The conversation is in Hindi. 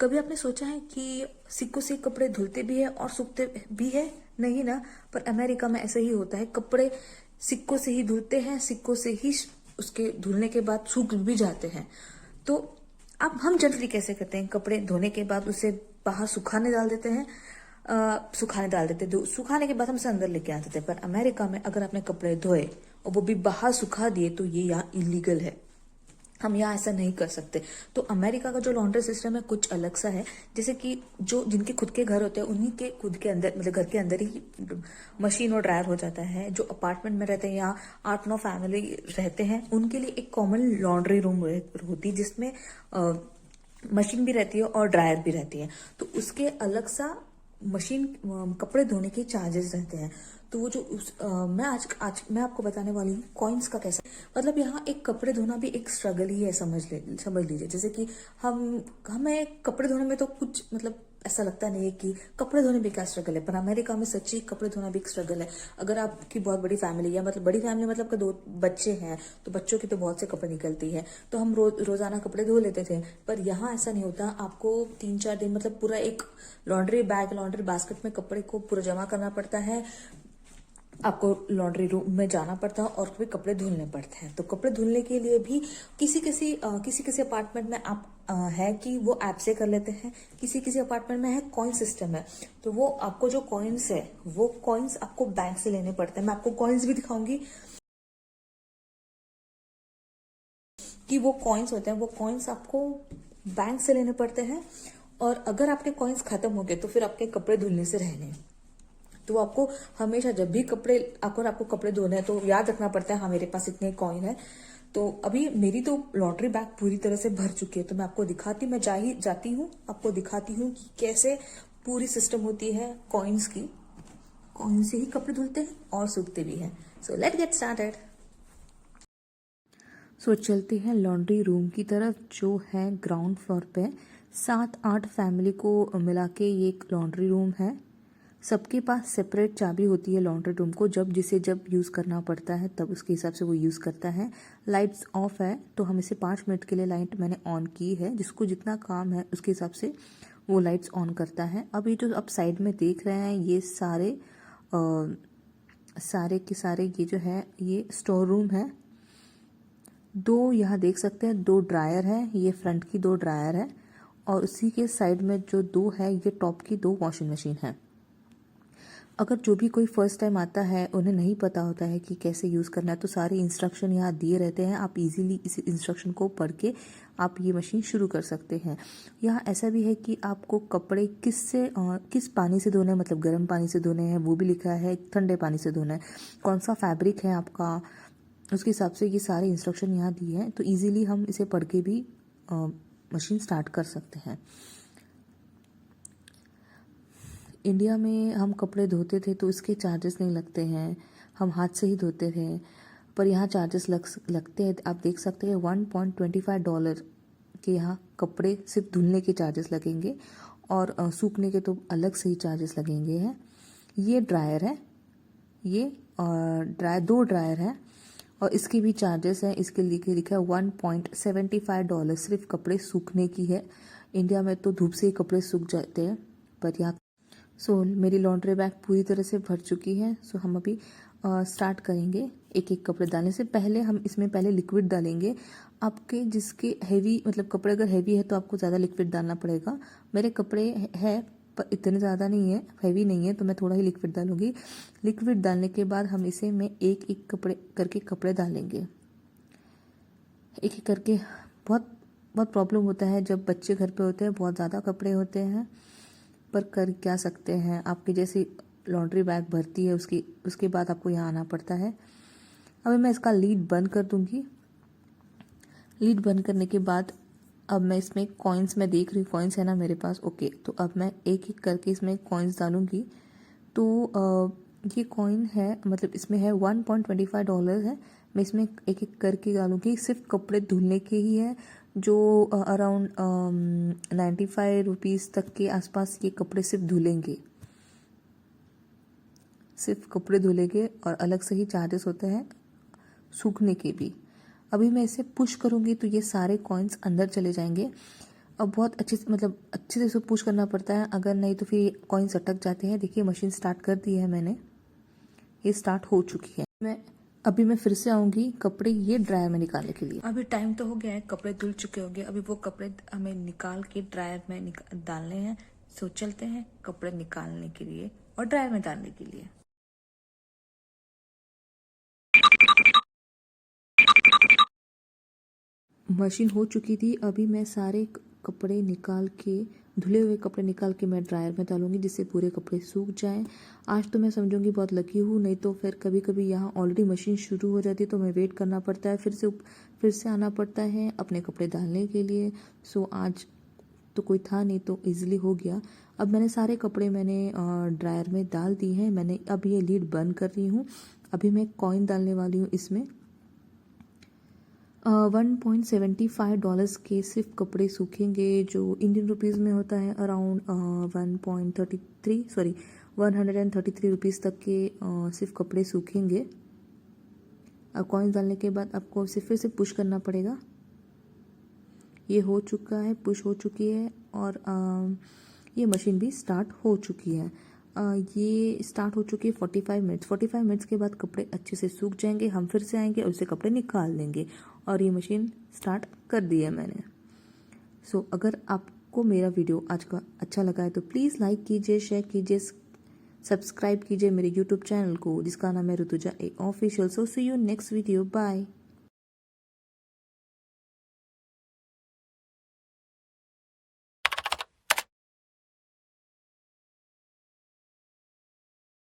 कभी आपने सोचा है कि सिक्कों से कपड़े धुलते भी है और सूखते भी है? नहीं ना। पर अमेरिका में ऐसा ही होता है, कपड़े सिक्कों से ही धुलते हैं, सिक्कों से ही उसके धुलने के बाद सूख भी जाते हैं। तो अब हम जनरली कैसे करते हैं, कपड़े धोने के बाद उसे बाहर सुखाने डाल देते हैं। सुखाने के बाद हम उसे अंदर लेके आते थे। पर अमेरिका में अगर आपने कपड़े धोए और वो भी बाहर सुखा दिए तो ये यहाँ इलीगल है। हम यहाँ ऐसा नहीं कर सकते। तो अमेरिका का जो लॉन्ड्री सिस्टम है कुछ अलग सा है। जैसे कि जो जिनके खुद के घर होते हैं उन्हीं के खुद के अंदर, मतलब घर के अंदर ही मशीन और ड्रायर हो जाता है। जो अपार्टमेंट में रहते हैं या 8-9 फैमिली रहते हैं उनके लिए एक कॉमन लॉन्ड्री रूम होती है जिसमें मशीन भी रहती है और ड्रायर भी रहती है। तो उसके अलग सा मशीन कपड़े धोने के चार्जेस रहते हैं। तो वो जो आज मैं आपको बताने वाली हूँ कॉइन्स का कैसा, मतलब यहाँ एक कपड़े धोना भी एक स्ट्रगल ही है, समझ लीजिए। जैसे कि हमें कपड़े धोने में तो कुछ मतलब ऐसा लगता नहीं है कि कपड़े धोने भी क्या स्ट्रगल है, पर अमेरिका में सच्ची कपड़े धोना भी एक स्ट्रगल है। अगर आपकी बहुत बड़ी फैमिली है, मतलब बड़ी फैमिली मतलब कि 2 बच्चे हैं, तो बच्चों की तो बहुत से कपड़े निकलती है, तो हम रोजाना कपड़े धो लेते थे। पर यहाँ ऐसा नहीं होता। आपको 3-4 दिन मतलब पूरा एक लॉन्ड्री बास्केट में कपड़े को पूरा जमा करना पड़ता है। आपको लॉन्ड्री रूम में जाना पड़ता है और फिर कपड़े धुलने पड़ते हैं। तो कपड़े धुलने के लिए भी किसी किसी अपार्टमेंट में आप है कि वो ऐप से कर लेते हैं, किसी अपार्टमेंट में है कॉइन सिस्टम है। तो वो आपको जो कॉइन्स है वो कॉइन्स आपको बैंक से लेने पड़ते हैं। मैं आपको कॉइन्स भी दिखाऊंगी कि वो कॉइन्स होते हैं, वो कॉइन्स आपको बैंक से लेने पड़ते हैं। और अगर आपके कॉइन्स खत्म हो गए तो फिर आपके कपड़े धुलने से रहने। तो आपको हमेशा जब भी आपको कपड़े धोने हैं तो याद रखना पड़ता है हाँ मेरे पास इतने कॉइन है। तो अभी मेरी तो लॉन्ड्री बैग पूरी तरह से भर चुकी है, तो मैं आपको दिखाती मैं जाती हूँ आपको दिखाती हूँ कि कैसे पूरी सिस्टम होती है कॉइन्स की। कॉइन से ही कपड़े धुलते हैं और सूखते भी हैं। So let get started. So चलते हैं लॉन्ड्री रूम की तरफ जो है ग्राउंड फ्लोर पे। 7-8 फैमिली को मिला के ये एक लॉन्ड्री रूम है। सबके पास सेपरेट चाबी होती है लॉन्ड्री रूम को, जब यूज़ करना पड़ता है तब उसके हिसाब से वो यूज़ करता है। लाइट्स ऑफ है तो हम इसे 5 मिनट के लिए लाइट मैंने ऑन की है, जिसको जितना काम है उसके हिसाब से वो लाइट्स ऑन करता है। अब ये जो आप साइड में देख रहे हैं ये सारे के सारे ये जो है ये स्टोर रूम है। 2 यहाँ देख सकते हैं 2 ड्रायर है, ये फ्रंट की 2 ड्रायर है और उसी के साइड में जो 2 है ये टॉप की 2 वॉशिंग मशीन है। अगर जो भी कोई फर्स्ट टाइम आता है उन्हें नहीं पता होता है कि कैसे यूज़ करना है तो सारे इंस्ट्रक्शन यहाँ दिए रहते हैं। आप इजीली इस इंस्ट्रक्शन को पढ़ के आप ये मशीन शुरू कर सकते हैं। यहाँ ऐसा भी है कि आपको कपड़े किस पानी से धोने हैं, मतलब गर्म पानी से धोने हैं वो भी लिखा है, ठंडे पानी से धोना है, कौन सा फैब्रिक है आपका, उसके हिसाब से ये सारे इंस्ट्रक्शन यहाँ दिए हैं। तो ईजिली हम इसे पढ़ के भी मशीन स्टार्ट कर सकते हैं। इंडिया में हम कपड़े धोते थे तो इसके चार्जेस नहीं लगते हैं, हम हाथ से ही धोते थे। पर यहाँ चार्जेस लगते हैं। आप देख सकते हैं $1.25 के यहाँ कपड़े सिर्फ धुलने के चार्जेस लगेंगे और सूखने के तो अलग से ही चार्जेस लगेंगे हैं। ये ड्रायर है, ये 2 ड्रायर है और इसकी भी चार्जेस हैं। इसके लिए लिखा है $1.75 सिर्फ कपड़े सूखने की है। इंडिया में तो धूप से ही कपड़े सूख जाते हैं, पर यहाँ मेरी लॉन्ड्री बैग पूरी तरह से भर चुकी है। हम अभी स्टार्ट करेंगे। एक एक कपड़े डालने से पहले हम इसमें पहले लिक्विड डालेंगे। आपके जिसके हैवी मतलब कपड़े अगर हैवी है तो आपको ज़्यादा लिक्विड डालना पड़ेगा। मेरे कपड़े है पर इतने ज़्यादा नहीं है, हैवी नहीं है, तो मैं थोड़ा ही लिक्विड डालूंगी। लिक्विड डालने के बाद हम इसे में एक एक कपड़े डालेंगे, एक एक करके। बहुत बहुत प्रॉब्लम होता है जब बच्चे घर पे होते हैं, बहुत ज़्यादा कपड़े होते हैं, पर कर क्या सकते हैं। आपकी जैसी लॉन्ड्री बैग भरती है उसके बाद आपको यहाँ आना पड़ता है। अभी मैं इसका लीड बंद कर दूंगी। लीड बंद करने के बाद अब मैं इसमें कॉइन्स में देख रही हूँ, कॉइन्स है ना मेरे पास, ओके। तो अब मैं एक एक करके इसमें कॉइन्स डालूंगी। तो ये कॉइन है, मतलब इसमें है $1.25 है। मैं इसमें एक एक करके डालूंगी। सिर्फ कपड़े धुलने के ही है, जो अराउंड 95 रुपीज़ तक के आसपास ये कपड़े सिर्फ धुलेंगे और अलग से ही चार्जेस होते हैं सूखने के भी। अभी मैं इसे पुश करूंगी तो ये सारे कॉइन्स अंदर चले जाएंगे। अब बहुत अच्छे से मतलब अच्छे से इसको पुश करना पड़ता है, अगर नहीं तो फिर कॉइन्स अटक जाते हैं। देखिए मशीन स्टार्ट कर दी है मैंने, ये स्टार्ट हो चुकी है। मैं फिर से आऊँगी कपड़े ये ड्रायर में निकालने के लिए। अभी टाइम तो हो गया है, कपड़े धुल चुके होंगे, अभी वो कपड़े हमें निकाल के ड्रायर में डालने हैं। सो चलते हैं कपड़े निकालने के लिए और ड्रायर में डालने के लिए। मशीन हो चुकी थी, अभी मैं सारे कपड़े निकाल के, धुले हुए कपड़े निकाल के मैं ड्रायर में डालूंगी जिससे पूरे कपड़े सूख जाएं। आज तो मैं समझूंगी बहुत लकी हूँ, नहीं तो फिर कभी कभी यहाँ ऑलरेडी मशीन शुरू हो जाती है तो मैं वेट करना पड़ता है, फिर से आना पड़ता है अपने कपड़े डालने के लिए। सो आज तो कोई था नहीं तो इजीली हो गया। अब मैंने सारे कपड़े ड्रायर में डाल दिए हैं। मैंने अब ये लीड बंद कर रही हूँ। अभी मैं कॉइन डालने वाली हूँ इसमें। $1.75 के सिर्फ कपड़े सूखेंगे, जो इंडियन रुपीज़ में होता है अराउंड 133 रुपीज़ तक के सिर्फ कपड़े सूखेंगे। अब कॉइन डालने के बाद आपको सिर्फ फिर से पुश करना पड़ेगा। ये हो चुका है, पुश हो चुकी है और ये मशीन भी स्टार्ट हो चुकी है। ये स्टार्ट हो चुकी है 45 मिनट्स के बाद कपड़े अच्छे से सूख जाएंगे। हम फिर से आएंगे और उससे कपड़े निकाल लेंगे और ये मशीन स्टार्ट कर दी है मैंने। सो अगर आपको मेरा वीडियो आज का अच्छा लगा है तो प्लीज़ लाइक कीजिए, शेयर कीजिए, सब्सक्राइब कीजिए मेरे यूट्यूब चैनल को जिसका नाम है Rutuja A official. So see you next video, bye.